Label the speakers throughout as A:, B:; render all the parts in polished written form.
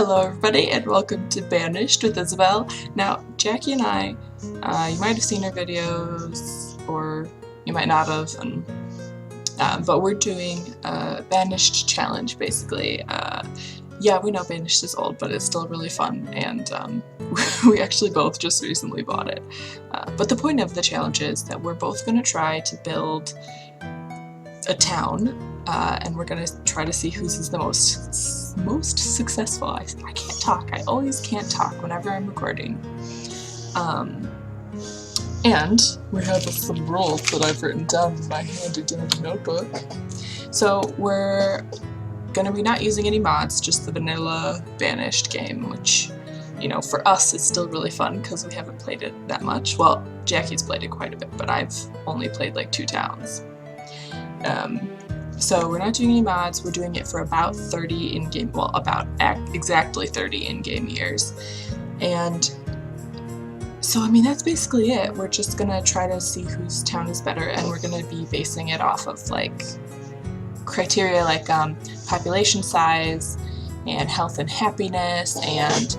A: Hello everybody and welcome to Banished with Isabel. Now, Jackie and I, you might have seen our videos, or you might not have, but we're doing a Banished challenge, basically. Yeah, we know Banished is old, but it's still really fun, and we actually both just recently bought it. But the point of the challenge is that we're both going to try to build a town, and we're going to try to see whose is the most successful. I can't talk. I always can't talk whenever I'm recording. And we have some rules that I've written down in my handy-dandy notebook. So we're going to be not using any mods, just the vanilla Banished game, which, you know, for us is still really fun because we haven't played it that much. Well, Jackie's played it quite a bit, but I've only played like 2 towns. So we're not doing any mods, we're doing it for about 30 in-game, well, about exactly 30 in-game years. And so, I mean, that's basically it. We're just gonna try to see whose town is better, and we're gonna be basing it off of, like, criteria like population size, and health and happiness, and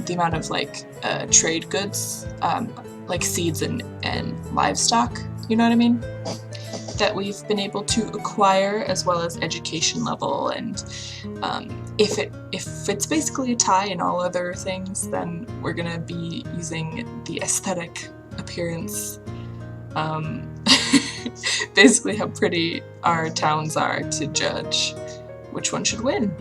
A: the amount of, like, trade goods, like seeds and livestock, you know what I mean? That we've been able to acquire, as well as education level, and if it's basically a tie in all other things, then we're gonna be using the aesthetic appearance, basically how pretty our towns are, to judge which one should win.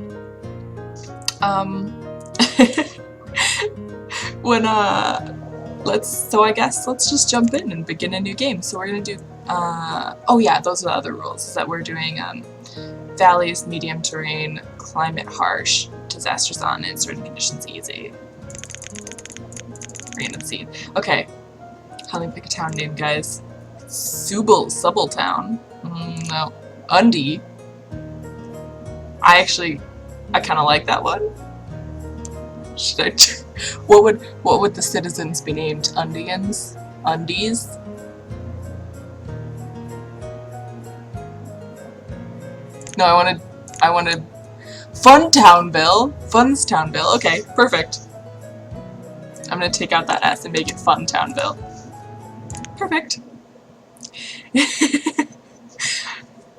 A: So I guess let's just jump in and begin a new game. So we're gonna do oh yeah, those are the other rules, is that we're doing valleys, medium terrain, climate harsh, disasters on, and certain conditions easy. Random seed. Okay, help me pick a town name, guys. Subletown. No. Undy. I kind of like that one. Should I? What would the citizens be named? Undians? Undies? No, I wanted FUNTOWNVILLE. FUNTOWNVILLE. Okay, perfect. I'm gonna take out that S and make it FUNTOWNVILLE. Perfect.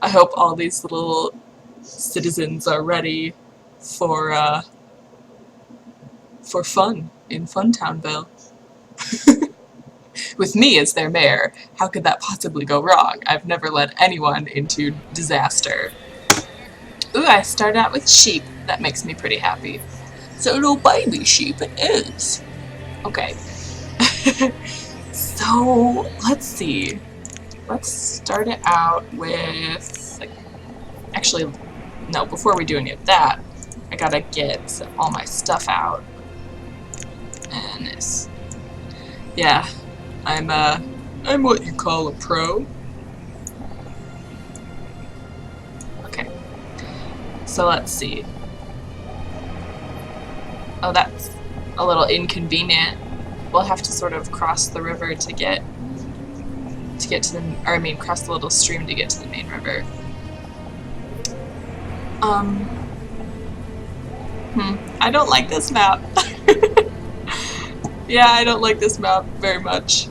A: I hope all these little citizens are ready for fun in FUNTOWNVILLE. With me as their mayor, how could that possibly go wrong? I've never led anyone into disaster. Ooh, I started out with sheep. That makes me pretty happy. So little baby sheep it is. Okay. So, let's see. Let's start it out with, like, actually, no, before we do any of that, I gotta get all my stuff out. And this. Yeah, I'm what you call a pro. Okay. So let's see. Oh, that's a little inconvenient. We'll have to sort of cross the river to get to the, or I mean, cross the little stream to get to the main river. I don't like this map. Yeah, I don't like this map very much.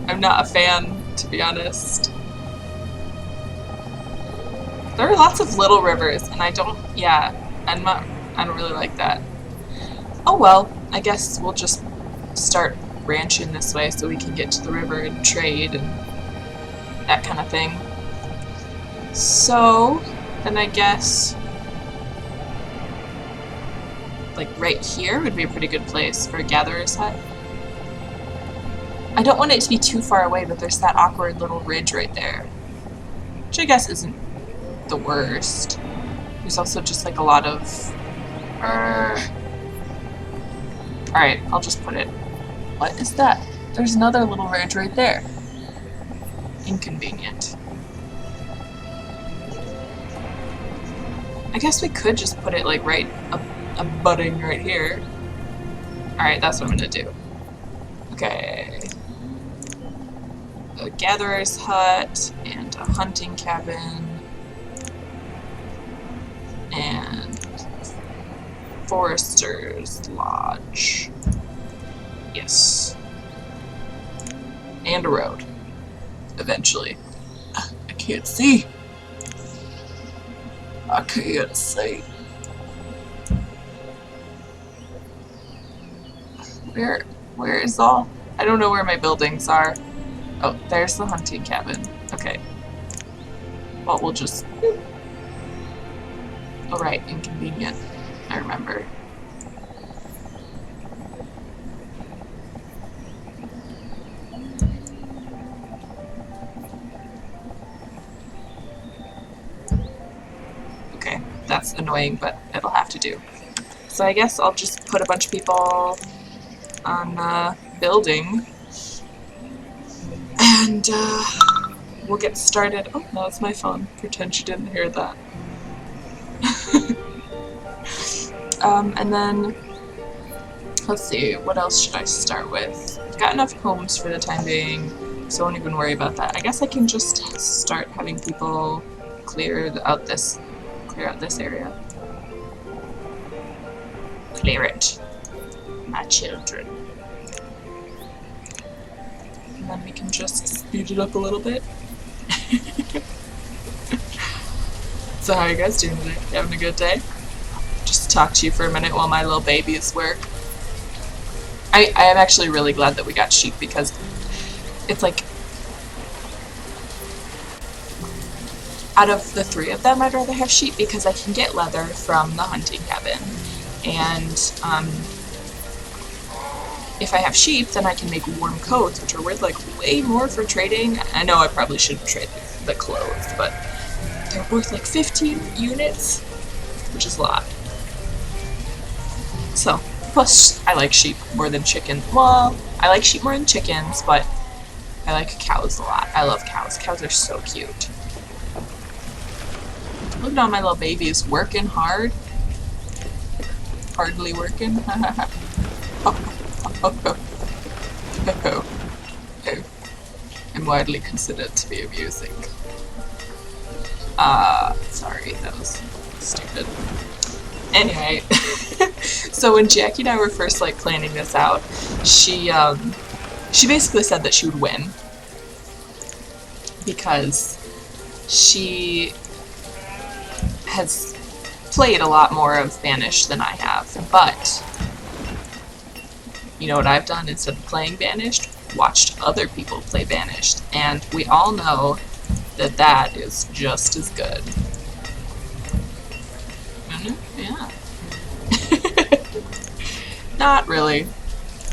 A: I'm not a fan, to be honest. There are lots of little rivers, and I don't really like that. Oh well, I guess we'll just start ranching this way so we can get to the river and trade and that kind of thing. So, then I guess, like right here would be a pretty good place for a gatherer's hut. I don't want it to be too far away, but there's that awkward little ridge right there, which I guess isn't the worst. There's also just like a lot of alright, I'll just put it. What is that? There's another little ridge right there. Inconvenient. I guess we could just put it like right abutting right here. Alright, that's what I'm gonna do. Okay. A gatherer's hut and a hunting cabin. And Forester's Lodge. Yes. And a road. Eventually. I can't see. I can't see. Where is all? I don't know where my buildings are. Oh, there's the hunting cabin. Okay. Well, we'll just... Oh, right. Inconvenient. I remember. Okay. That's annoying, but it'll have to do. So I guess I'll just put a bunch of people on building. And we'll get started. Oh, no, it's my phone. Pretend you didn't hear that. And then, let's see, what else should I start with? I've got enough homes for the time being, so I won't even worry about that. I guess I can just start having people clear out this area. Clear it, my children. And then we can just speed it up a little bit. So how are you guys doing today? You having a good day? Just talk to you for a minute while my little babies work. I am actually really glad that we got sheep because it's like out of the three of them I'd rather have sheep because I can get leather from the hunting cabin, and if I have sheep then I can make warm coats, which are worth like way more for trading. I know I probably shouldn't trade the clothes, but they're worth like 15 units, which is a lot. So, plus I like sheep more than chickens. Well, I like sheep more than chickens, but I like cows a lot. I love cows. Cows are so cute. Look at all my little babies working hard. Hardly working. I'm widely considered to be amusing. Sorry, that was stupid. Anyway, so when Jackie and I were first like planning this out, she basically said that she would win because she has played a lot more of Banished than I have, but you know what I've done instead of playing Banished? Watched other people play Banished, and we all know that that is just as good. Yeah. Not really.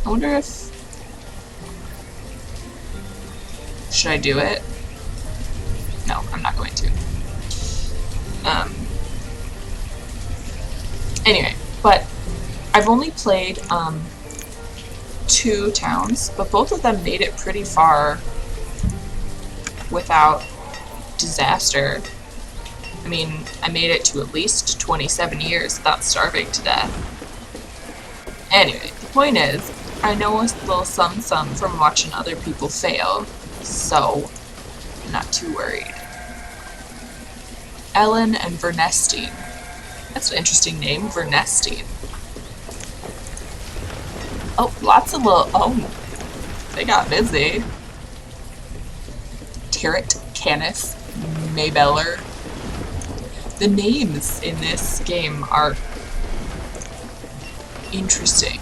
A: I wonder if... Should I do it? No, I'm not going to. Anyway, but I've only played 2 towns, but both of them made it pretty far without disaster. I mean, I made it to at least 27 years without starving to death. Anyway, the point is, I know a little some from watching other people fail, so I'm not too worried. Ellin and Vernestine. That's an interesting name, Vernestine. Oh, lots of little... Oh, they got busy. Tarrant, Canis, Maybeller. The names in this game are interesting.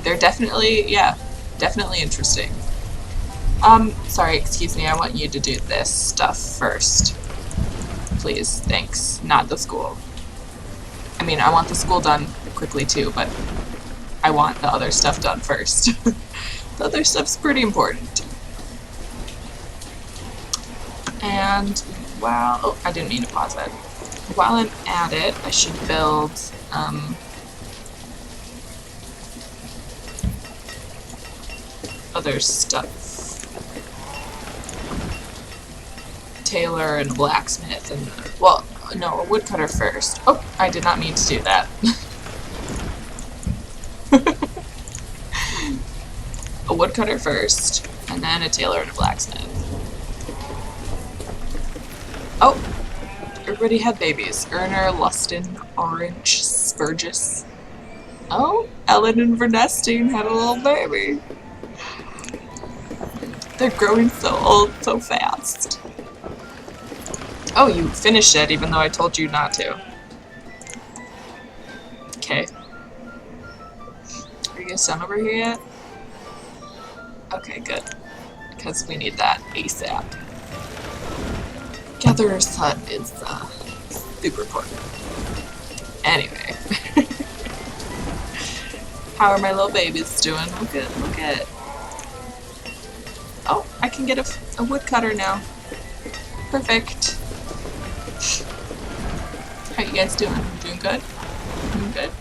A: They're definitely, yeah, definitely interesting. Sorry, excuse me, I want you to do this stuff first. Please, thanks. Not the school. I mean, I want the school done quickly too, but I want the other stuff done first. The other stuff's pretty important. And while... Oh, I didn't mean to pause it. While I'm at it, I should build, other stuff. Tailor and a blacksmith and... Well, no, a woodcutter first. Oh, I did not mean to do that. A woodcutter first, and then a tailor and a blacksmith. Oh! Everybody had babies. Erner, Lustin, Orange, Burgess. Oh, Ellin and Vernestine had a little baby. They're growing so old so fast. Oh, you finished it even though I told you not to. Okay. Are you guys done over here yet? Okay, good. Because we need that ASAP. Gatherer's hut is super important. Anyway. How are my little babies doing? Look at. Oh, I can get a woodcutter now. Perfect. How you guys doing? Doing good? Doing good?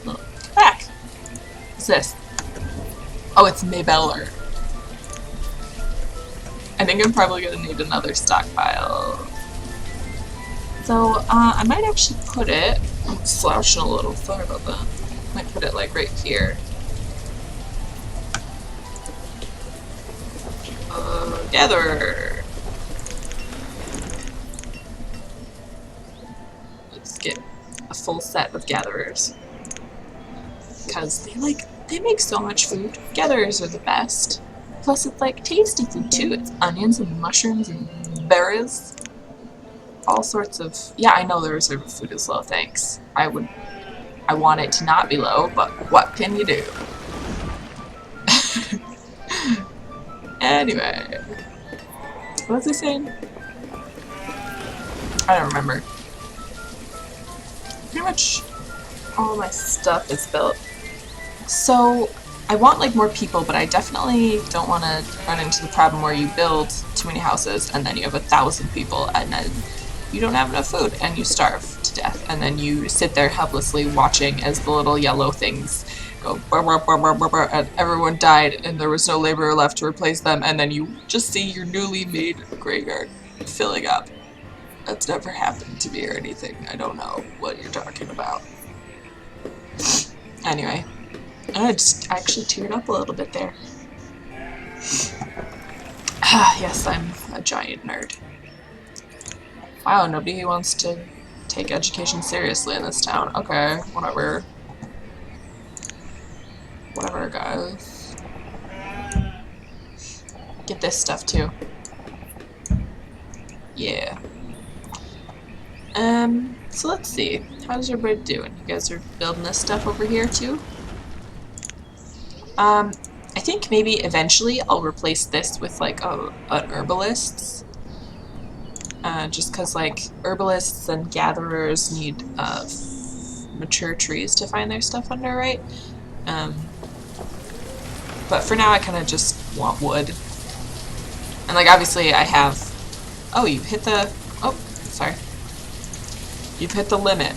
A: Look, come back. What's this? Oh, it's mayoral. I think I'm probably gonna need another stockpile. So, I might actually put it. I'm slouching a little. Sorry about that. Might put it like right here. Gatherer. Let's get a full set of gatherers. Because they make so much food. Gatherers are the best. Plus it's like tasty food too. It's onions and mushrooms and berries. All sorts of... Yeah, I know the reserve food is low, thanks. I want it to not be low, but what can you do? Anyway. What was I saying? I don't remember. Pretty much all my stuff is built. So, I want like more people, but I definitely don't want to run into the problem where you build too many houses and then you have 1,000 people and then you don't have enough food and you starve to death and then you sit there helplessly watching as the little yellow things go burr, burr, burr, burr, burr, burr, and everyone died and there was no laborer left to replace them and then you just see your newly made graveyard filling up. That's never happened to me or anything. I don't know what you're talking about. Anyway, I just actually teared up a little bit there. Yes, I'm a giant nerd. Wow, nobody wants to take education seriously in this town. Okay, whatever. Whatever, guys. Get this stuff too. Yeah. So let's see. How's your bird doing? You guys are building this stuff over here too? I think maybe eventually I'll replace this with like an herbalist's. Just because like herbalists and gatherers need mature trees to find their stuff under, right? But for now I kind of just want wood. And like obviously I have... Oh, you hit the... Oh, sorry. You've hit the limit.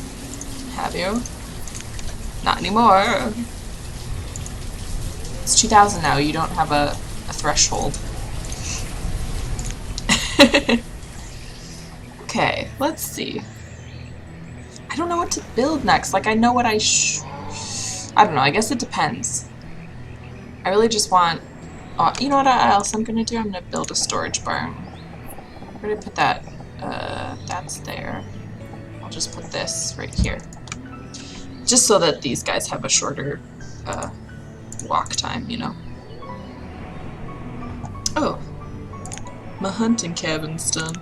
A: Have you? Not anymore. It's 2000 now, you don't have a threshold. Okay, let's see. I don't know what to build next. Like, I know what I don't know, I guess it depends. I really just want... you know what else I'm gonna do? I'm gonna build a storage barn. Where did I put that? That's there. I'll just put this right here. Just so that these guys have a shorter walk time, you know. Oh. My hunting cabin's done.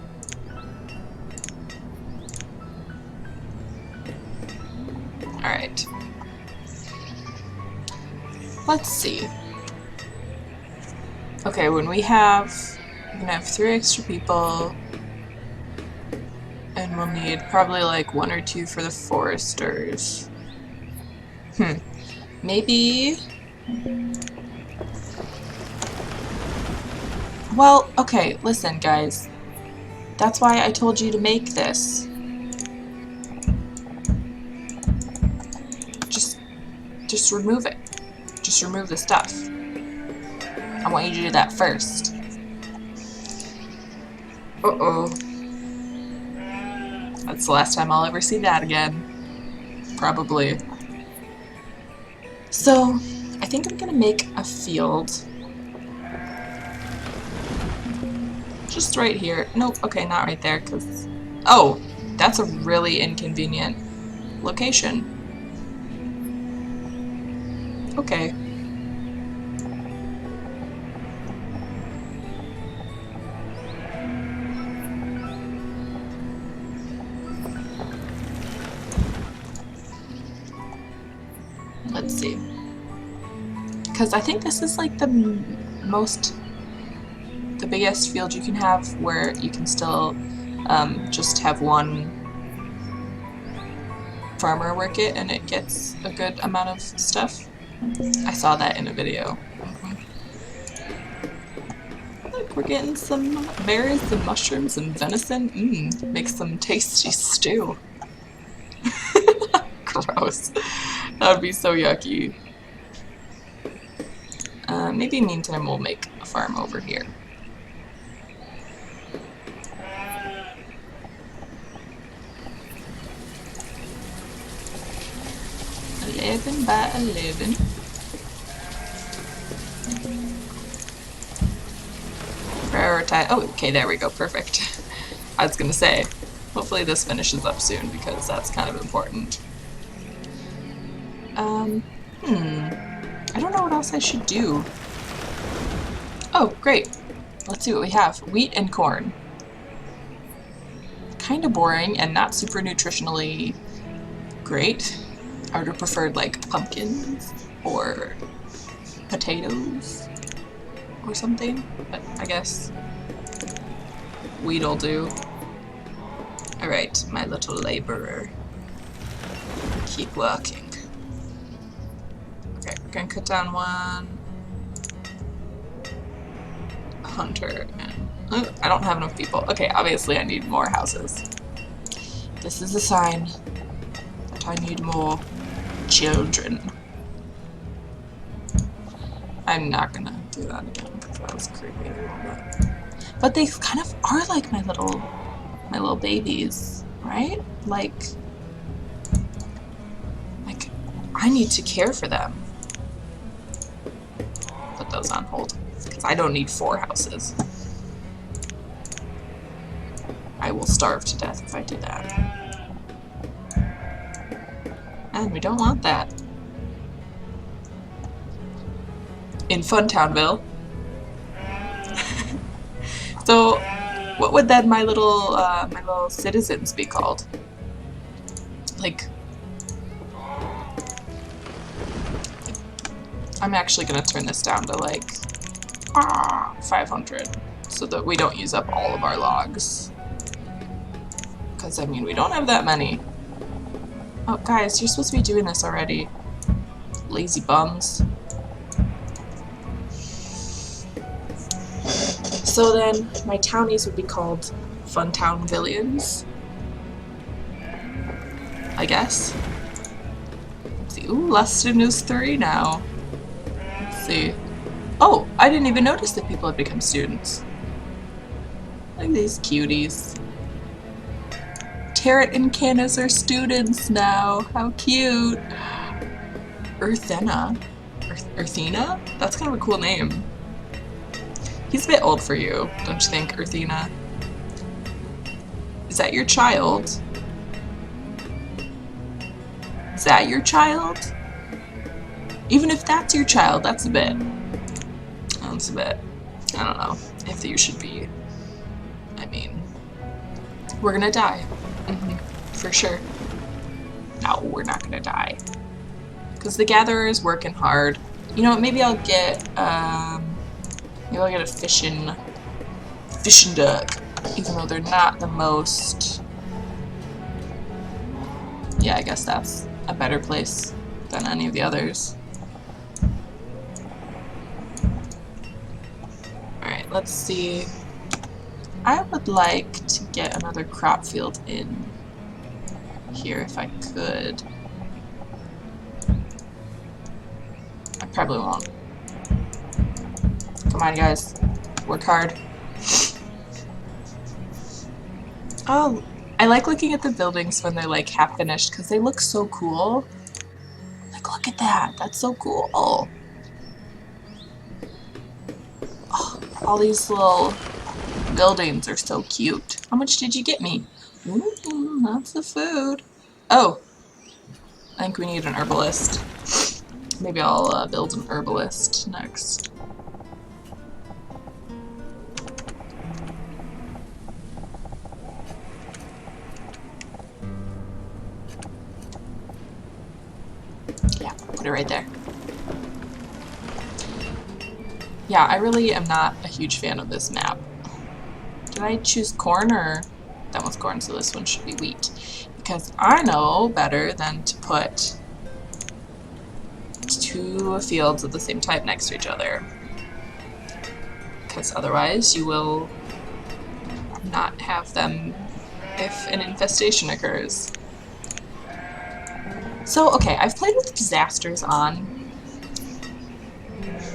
A: Alright. Let's see. Okay, when we're gonna have 3 extra people. And we'll need probably like 1 or 2 for the foresters. Maybe... Well, okay, listen guys. That's why I told you to make this. Just remove it. Just remove the stuff. I want you to do that first. Uh-oh. That's the last time I'll ever see that again. Probably. So, I think I'm gonna make a field. Just right here. Nope, okay, not right there, because... Oh, that's a really inconvenient location. Okay. Let's see. Because I think this is like the biggest field you can have where you can still just have one farmer work it and it gets a good amount of stuff. I saw that in a video. Look, we're getting some berries and mushrooms and venison. Make some tasty stew. Gross. That would be so yucky. Maybe meantime we'll make a farm over here. 11 by 11. Prioritize. Oh, okay, there we go. Perfect. I was gonna say, hopefully this finishes up soon because that's kind of important. I don't know what else I should do. Oh, great. Let's see what we have. Wheat and corn. Kind of boring and not super nutritionally great. I would have preferred like pumpkins or potatoes or something, but I guess wheat'll do. Alright, my little laborer. Keep working. Okay, we're gonna cut down one hunter and oh, I don't have enough people. Okay, obviously I need more houses. This is a sign that I need more children. I'm not gonna do that again because that was creepy a little bit. But they kind of are like my little babies, right? Like I need to care for them. Put those on hold because I don't need 4 houses. I will starve to death if I do that. And we don't want that. In FUNTOWNVILLE. So, what would then my little citizens be called? Like, I'm actually gonna turn this down to like 500 so that we don't use up all of our logs. Because I mean, we don't have that many. Oh, guys, you're supposed to be doing this already. Lazy bums. So then, my townies would be called FUNTOWNVILLIANS. I guess. Let's see. Ooh, Luston is 3 now. Let's see. Oh, I didn't even notice that people had become students. Look at these cuties. Tarot and Canis are students now. How cute. Earthena? That's kind of a cool name. He's a bit old for you, don't you think, Earthena? Is that your child? Is that your child? Even if that's your child, that's a bit. That's a bit. I don't know if you should be. I mean, we're gonna die. For sure. No, we're not gonna die. Because the Gatherer is working hard. You know what, maybe I'll get, maybe I'll get a fishing duck. Even though they're not the most... Yeah, I guess that's a better place than any of the others. Alright, let's see. I would like to get another crop field in here if I could. I probably won't. Come on, guys. Work hard. Oh, I like looking at the buildings when they're like half finished because they look so cool. Like, look at that. That's so cool. Oh, all these little buildings are so cute. How much did you get me? Ooh, lots of food. Oh, I think we need an herbalist. Maybe I'll build an herbalist next. Yeah, put it right there. Yeah, I really am not a huge fan of this map. Did I choose corn, or that one's corn, so this one should be wheat? Because I know better than to put two fields of the same type next to each other. Because otherwise you will not have them if an infestation occurs. So, okay, I've played with disasters on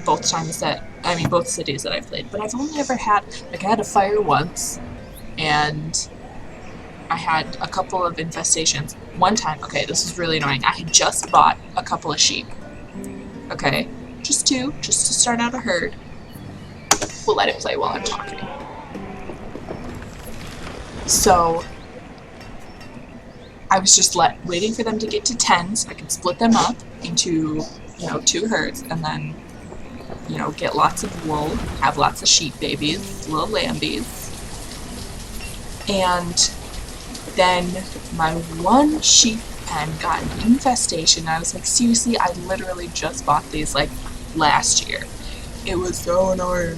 A: both times that, I mean, both cities that I've played, but I've only ever had, like, I had a fire once, and I had a couple of infestations. One time, okay, this was really annoying, I had just bought a couple of sheep. Okay, just two, just to start out a herd. We'll let it play while I'm talking. So, I was just waiting for them to get to 10 so I could split them up into, you know, 2 herds, and then, you know, get lots of wool, have lots of sheep babies, little lambies. And then my one sheep pen got an infestation. I was like, seriously, I literally just bought these like last year. It was so annoying.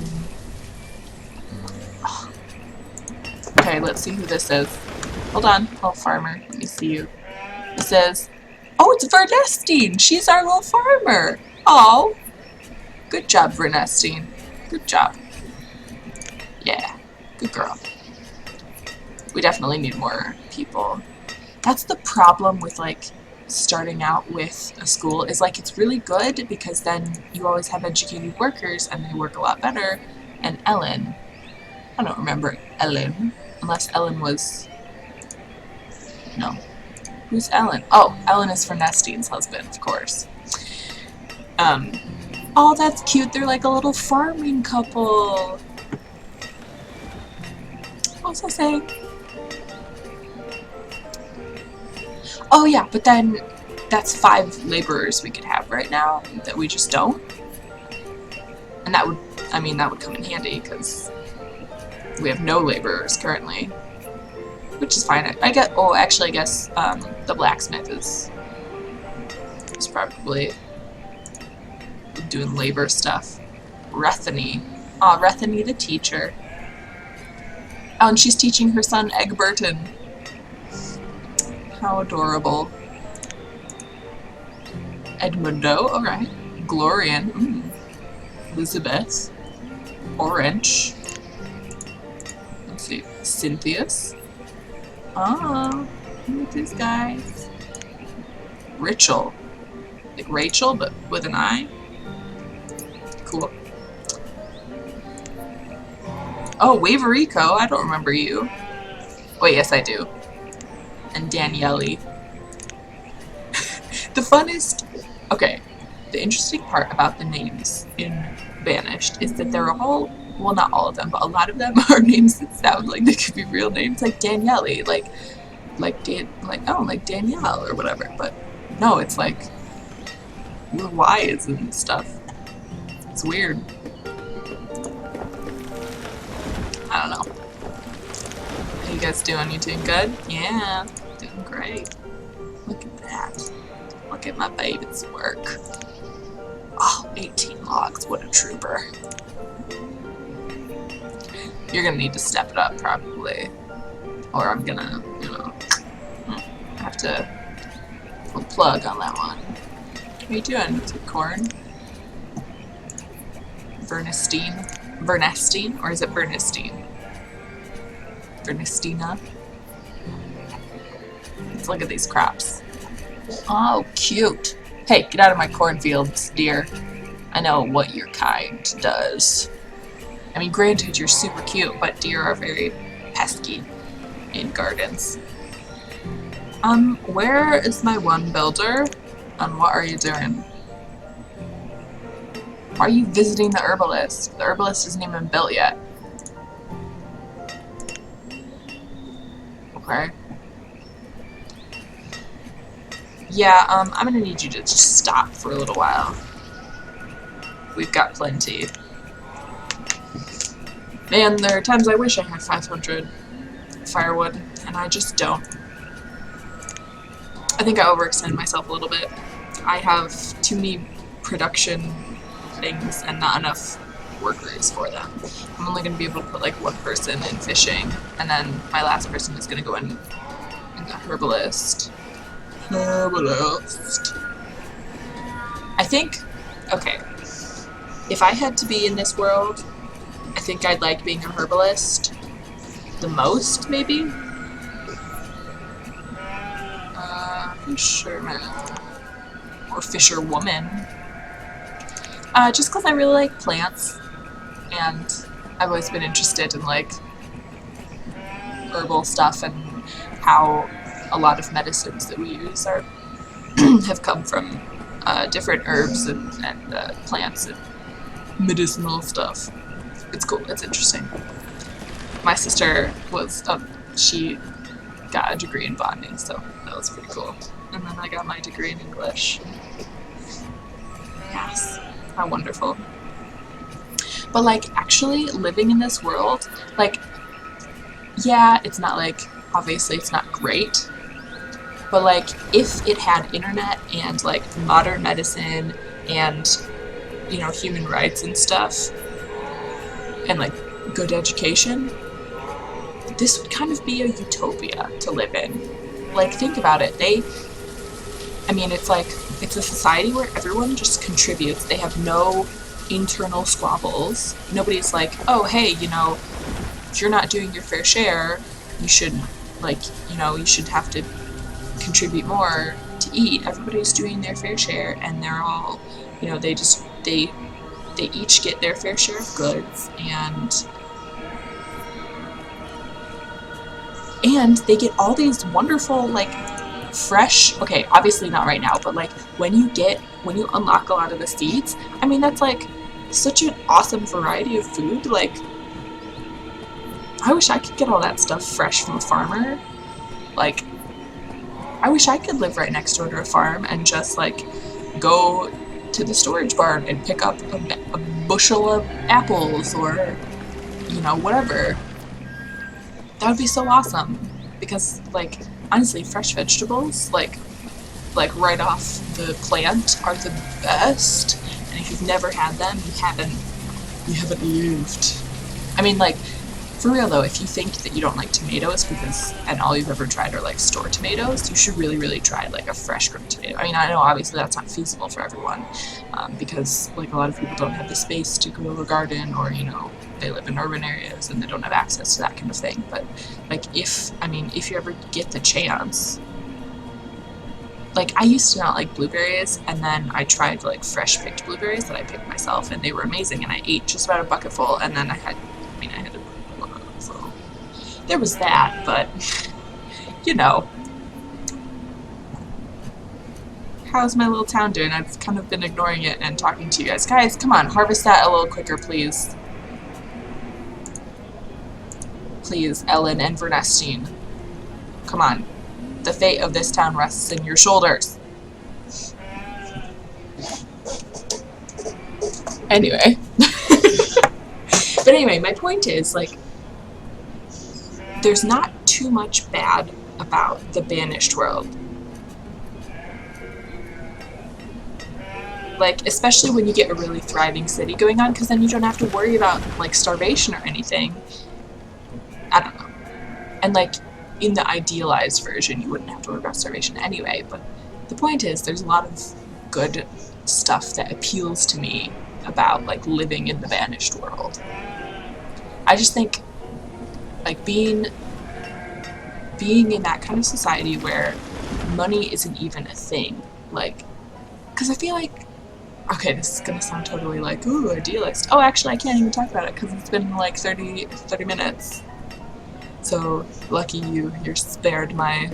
A: Okay, let's see who this is. Hold on, little farmer. Let me see you. It says, oh, it's Vernestine. She's our little farmer. Oh, good job, Vernestine. Good job. Yeah, good girl. We definitely need more people. That's the problem with like starting out with a school, is like it's really good because then you always have educated workers and they work a lot better. And Ellin, I don't remember Ellin, unless Ellin was, no. Who's Ellin? Oh, Ellin is Vernestine's husband, of course. Oh, that's cute. They're like a little farming couple. What was I saying? Oh yeah, but then that's 5 laborers we could have right now that we just don't. And that would, I mean, that would come in handy because we have no laborers currently. Which is fine. I get, oh, actually I guess the blacksmith is probably doing labor stuff. Rethany. Aw, Rethany the teacher. Oh, and she's teaching her son Egberton. How adorable. Edmundo, alright. Glorian. Elizabeth. Orange. Let's see. Cynthius. Oh, look at these guys. Rachel. Like Rachel, but with an I. Cool. Oh, Waverico. I don't remember you. Wait, yes I do. And Daniele. The funnest... Okay, the interesting part about the names in Banished is that they're all... Well, not all of them, but a lot of them are names that sound like they could be real names, like Daniele, like Danielle or whatever. But no, it's like with Y's and stuff. It's weird. I don't know. How you guys doing? You doing good? Yeah, doing great. Look at that. Look at my baby's work. Oh, 18 logs. What a trooper. You're gonna need to step it up, probably. Or I'm gonna, you know, have to pull plug on that one. What are you doing? Is it corn? Vernestine? Vernestine? Or is it Vernestine? Vernestina? Let's look at these crops. Oh, cute. Hey, get out of my cornfields, dear. I know what your kind does. I mean, granted, you're super cute, but deer are very pesky in gardens. Where is my one builder? And what are you doing? Why are you visiting the herbalist? The herbalist isn't even built yet. Okay. Yeah, I'm gonna need you to just stop for a little while. We've got plenty. Man, there are times I wish I had 500 firewood, and I just don't. I think I overextend myself a little bit. I have too many production things and not enough workers for them. I'm only going to be able to put like one person in fishing, and then my last person is going to go in the herbalist. I think, okay, if I had to be in this world, I think I'd like being a herbalist the most, maybe. Fisherman. Or fisherwoman. Just because I really like plants, and I've always been interested in like herbal stuff and how a lot of medicines that we use are have come from different herbs and plants and medicinal stuff. It's cool. It's interesting. My sister was she got a degree in botany, so that was pretty cool. And then I got my degree in English. Yes, how wonderful. But like actually living in this world, like, yeah, it's not like, obviously it's not great, but like if it had internet and like modern medicine and, you know, human rights and stuff and like good education, this would kind of be a utopia to live in. Like, think about it. I mean, it's like, it's a society where everyone just contributes. They have no internal squabbles. Nobody's like, oh, hey, you know, if you're not doing your fair share, you should, like, you know, you should have to contribute more to eat. Everybody's doing their fair share, and they're all, you know, they each get their fair share of goods, and they get all these wonderful, like, fresh, okay, obviously not right now, but like when you unlock a lot of the seeds, I mean, that's like such an awesome variety of food. Like, I wish I could get all that stuff fresh from a farmer. Like, I wish I could live right next door to a farm and just like go to the storage barn and pick up a bushel of apples or, you know, whatever. That would be so awesome, because like honestly, fresh vegetables, like right off the plant, are the best. And if you've never had them, you haven't lived. I mean, like, for real though, if you think that you don't like tomatoes and all you've ever tried are like store tomatoes, you should really, really try like a fresh grown tomato. I mean, I know obviously that's not feasible for everyone, because like a lot of people don't have the space to grow a garden, or, you know, they live in urban areas and they don't have access to that kind of thing. But like, if you ever get the chance, like, I used to not like blueberries, and then I tried like fresh picked blueberries that I picked myself, and they were amazing, and I ate just about a bucket full, and then I had to put one, so there was that. But you know, how's my little town doing? I've kind of been ignoring it and talking to you guys. Guys, come on, harvest that a little quicker, please. Please, Ellin and Vernestine. Come on. The fate of this town rests in your shoulders. Anyway. But anyway, my point is, like, there's not too much bad about the Banished world. Like, especially when you get a really thriving city going on, because then you don't have to worry about, like, starvation or anything. I don't know. And, like, in the idealized version, you wouldn't have to worry about starvation anyway, but the point is, there's a lot of good stuff that appeals to me about, like, living in the Banished world. I just think, like, being in that kind of society where money isn't even a thing, like, because I feel like, okay, this is gonna sound totally like, ooh, idealist. Oh, actually, I can't even talk about it, because it's been, like, 30 minutes. So, lucky you're spared my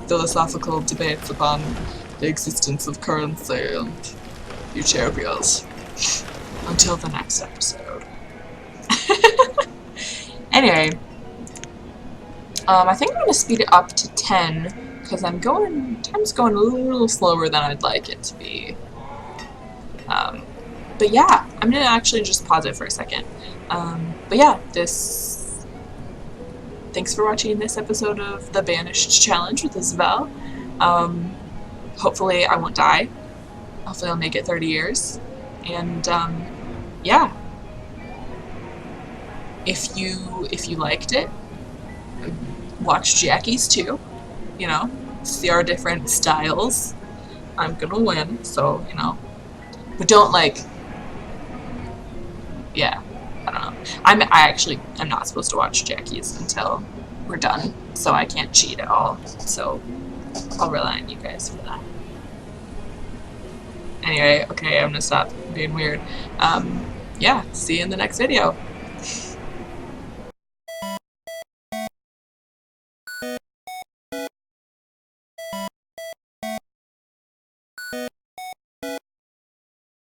A: philosophical debates upon the existence of currency and utopias. Until the next episode. Anyway, I think I'm going to speed it up to 10, because I'm going to time's going a little slower than I'd like it to be. But yeah, I'm gonna actually just pause it for a second. But yeah, thanks for watching this episode of the Banished Challenge with Isabel. Hopefully I won't die. Hopefully I'll make it 30 years. And yeah, if you liked it, watch Jackie's too. You know, see our different styles. I'm gonna win, so you know. But don't yeah, I don't know. I'm not supposed to watch Jackie's until we're done, so I can't cheat at all. So I'll rely on you guys for that. Anyway, okay, I'm gonna stop being weird. Yeah, see you in the next video.